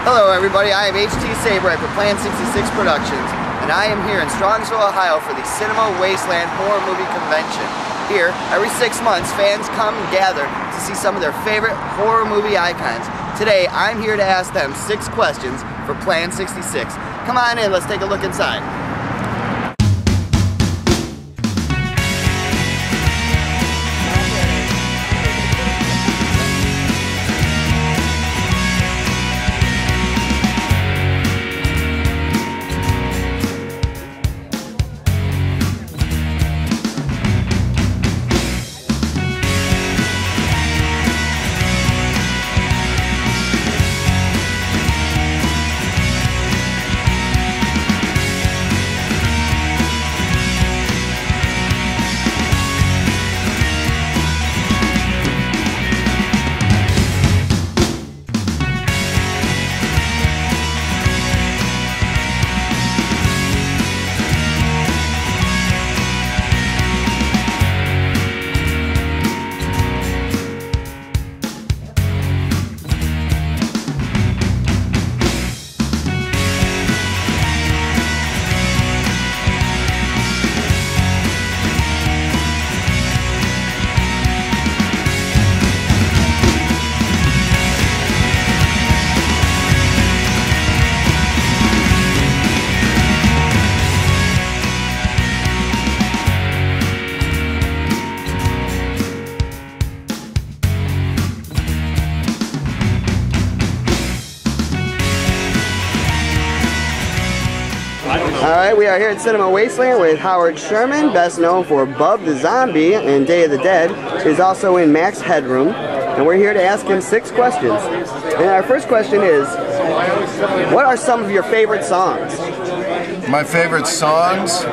Hello everybody, I am HT Sabright for Plan66 Productions, and I am here in Strongsville, Ohio for the Cinema Wasteland Horror Movie Convention. Here, every 6 months, fans come and gather to see some of their favorite horror movie icons. Today, I'm here to ask them 6 questions for Plan66. Come on in, let's take a look inside. Alright, we are here at Cinema Wasteland with Howard Sherman, best known for Bub the Zombie in Day of the Dead. He's also in Max Headroom, and we're here to ask him 6 questions. And our first question is, what are some of your favorite songs? My favorite songs?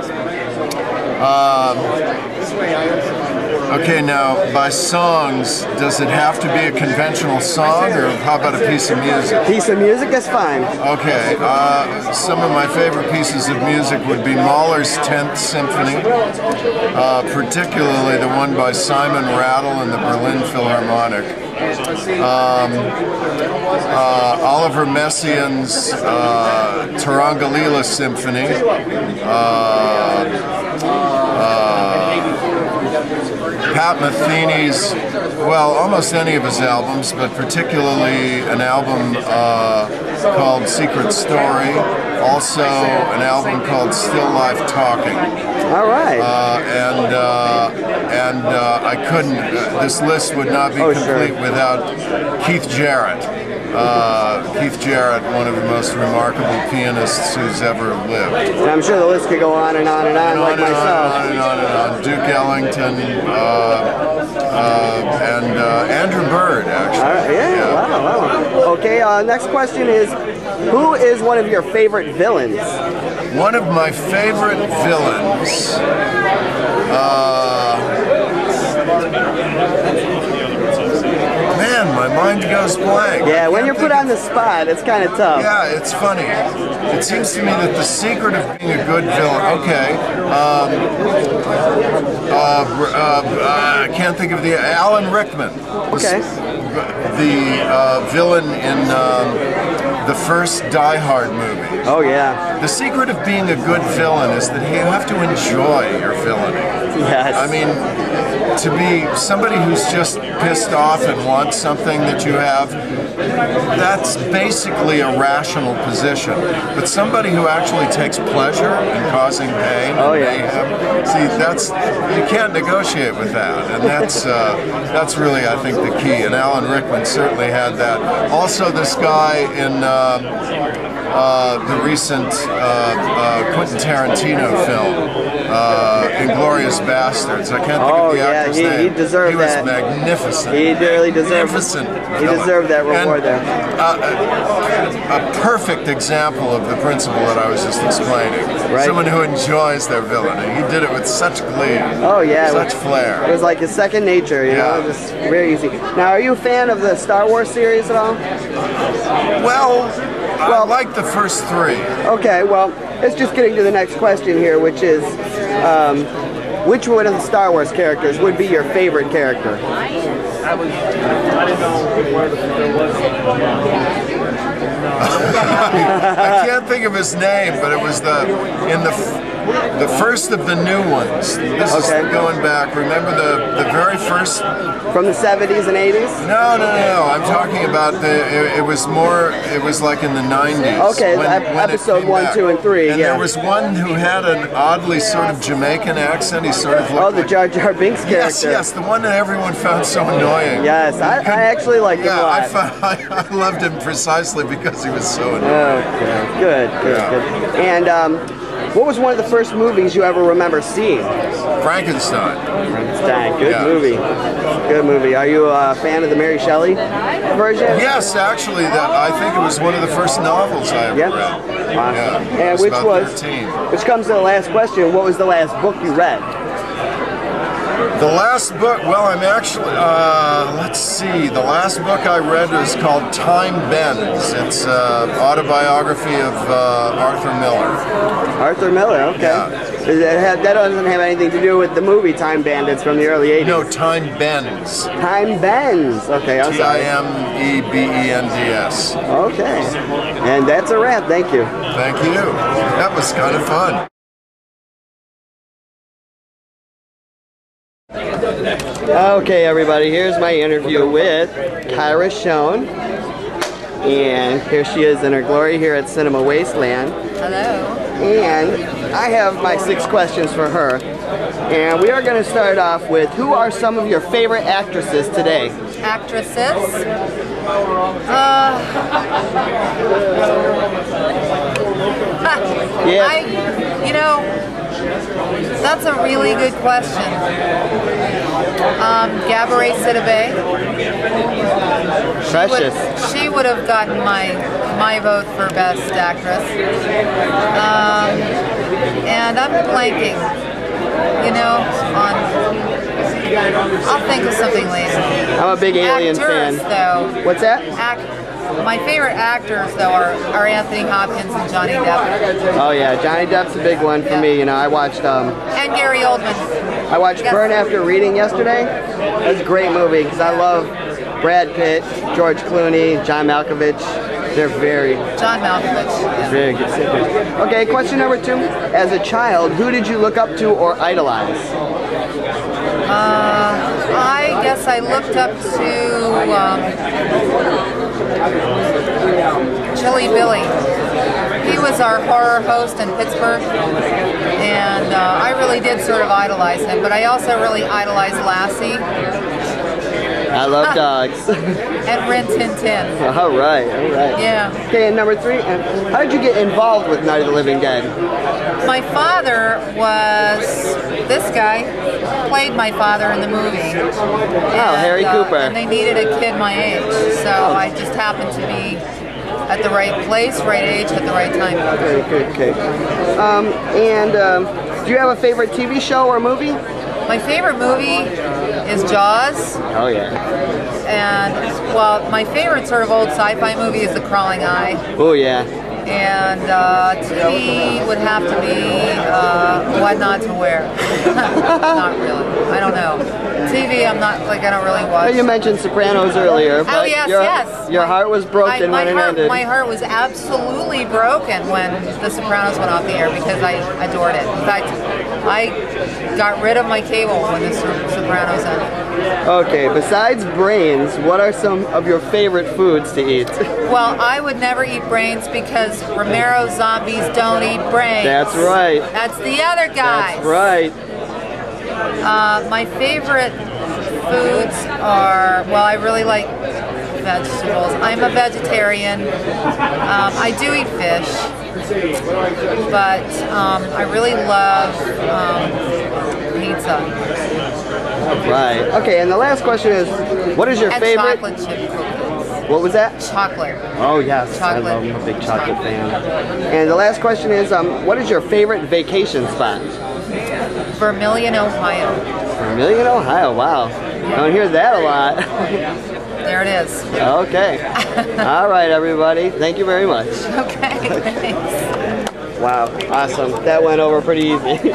Okay, now, by songs, does it have to be a conventional song, or how about a piece of music? Piece of music is fine. Okay, some of my favorite pieces of music would be Mahler's 10th Symphony, particularly the one by Simon Rattle and the Berlin Philharmonic. Oliver Messiaen's Tarangalila Symphony, Pat Metheny's, well, almost any of his albums, but particularly an album called Secret Story, also an album called Still Life Talking. All right. I couldn't, this list would not be complete without Keith Jarrett. Keith Jarrett, one of the most remarkable pianists who's ever lived. And I'm sure the list could go on and on and on, like myself. On. Duke Ellington, and Andrew Bird, actually. All right, yeah. Wow. Okay, next question is, who is one of your favorite villains? One of my favorite villains, man, my mind goes blank. Yeah, when you're put on the spot, it's kind of tough. Yeah, it's funny. It seems to me that the secret of being a good villain, I can't think of the, Alan Rickman. Okay. The villain in the first Die Hard movie. Oh, yeah. The secret of being a good villain is that you have to enjoy your villainy. Yes. I mean, to be somebody who's just pissed off and wants something that you have, that's basically a rational position. But somebody who actually takes pleasure in causing pain and mayhem, see, you can't negotiate with that, and that's really, I think, the key. And Alan Rickman certainly had that. Also, this guy in the recent Quentin Tarantino film, Inglourious Bastards. I can't think of the actor's name. He deserved that. He was magnificent. He really deserved. He deserved that reward there. A perfect example of the principle that I was just explaining. Right. Someone who enjoys their villainy. He did it with such glee. Oh yeah. Such flair. It was like his second nature, you know, just very easy. Now, are you a fan of the Star Wars series at all? Well, I like the first 3. Okay, well, it's just getting to the next question here, which is, which one of the Star Wars characters would be your favorite character? I didn't know where the was. can't think of his name, but it was the first of the new ones. This is going back. Remember the very first from the 70s and 80s? No. I'm talking about it was more. It was like in the 90s. Okay, when episode 1, 2, and 3. And there was one who had an oddly sort of Jamaican accent. He sort of looked the Jar Jar Binks character. Yes, the one that everyone found so annoying. Yes, I actually liked him a lot. I loved him precisely because he was so annoying. Okay, good. And what was one of the first movies you ever remember seeing? Frankenstein. Good movie. Good movie. Are you a fan of the Mary Shelley version? Yes, actually, I think it was one of the first novels I ever read. Awesome. Yeah, and which comes to the last question, what was the last book you read? The last book, well, I'm actually, let's see, the last book I read was called Time Bends. It's an autobiography of Arthur Miller. Arthur Miller, okay. Yeah. That doesn't have anything to do with the movie Time Bandits from the early 80s. No, Time Bends. Time Bends. Okay, I'm sorry. Timebends. Okay. And that's a wrap. Thank you. Thank you. That was kind of fun. Okay, everybody, here's my interview with Kyra Schon. And here she is in her glory here at Cinema Wasteland. Hello. And I have my 6 questions for her. And we are going to start off with, who are some of your favorite actresses today? Actresses? That's a really good question. Gabourey Sidibe. Precious. She would have gotten my vote for Best Actress. And I'm blanking, I'll think of something later. I'm a big Alien fan. Though. What's that? My favorite actors, though, are Anthony Hopkins and Johnny Depp. Oh yeah, Johnny Depp's a big one for me. I watched and Gary Oldman. I watched Burn After Reading yesterday. That's a great movie because I love Brad Pitt, George Clooney, John Malkovich. They're John Malkovich. Yeah. Very good. Okay, question number 2. As a child, who did you look up to or idolize? I guess I looked up to Chilly Billy. He was our horror host in Pittsburgh, and I really did sort of idolize him, but I also really idolized Lassie. I love dogs. And Rin Tin Tin. All right. Yeah. Okay, and number 3, how did you get involved with Night of the Living Dead? My father was, this guy played my father in the movie. Harry Cooper. And they needed a kid my age, so I just happened to be at the right place, right age, at the right time. Okay. Do you have a favorite TV show or movie? My favorite movie is Jaws. Oh yeah. And, well, my favorite sort of old sci-fi movie is The Crawling Eye. Oh yeah. And TV would have to be What Not to Wear. Not really. I don't know. TV, I don't really watch. Well, you mentioned Sopranos earlier, but yes. Your heart was broken when it ended. My heart was absolutely broken when The Sopranos went off the air because I adored it. In fact, I got rid of my cable when The Sopranos ended. Okay, besides brains, what are some of your favorite foods to eat? Well, I would never eat brains because Romero zombies don't eat brains. That's right. That's the other guys. That's right. My favorite foods are, well, I really like vegetables. I'm a vegetarian. I do eat fish, but I really love pizza. Right. Okay, and the last question is, what is your favorite? Chocolate chip cookies. What was that? Chocolate. Oh yes, Chocolate. I'm a big chocolate fan. And the last question is, what is your favorite vacation spot? Vermilion, Ohio. Vermilion, Ohio. Wow. Don't hear that a lot. There it is. Okay. All right, everybody. Thank you very much. Okay. Thanks. Wow. Awesome. That went over pretty easy.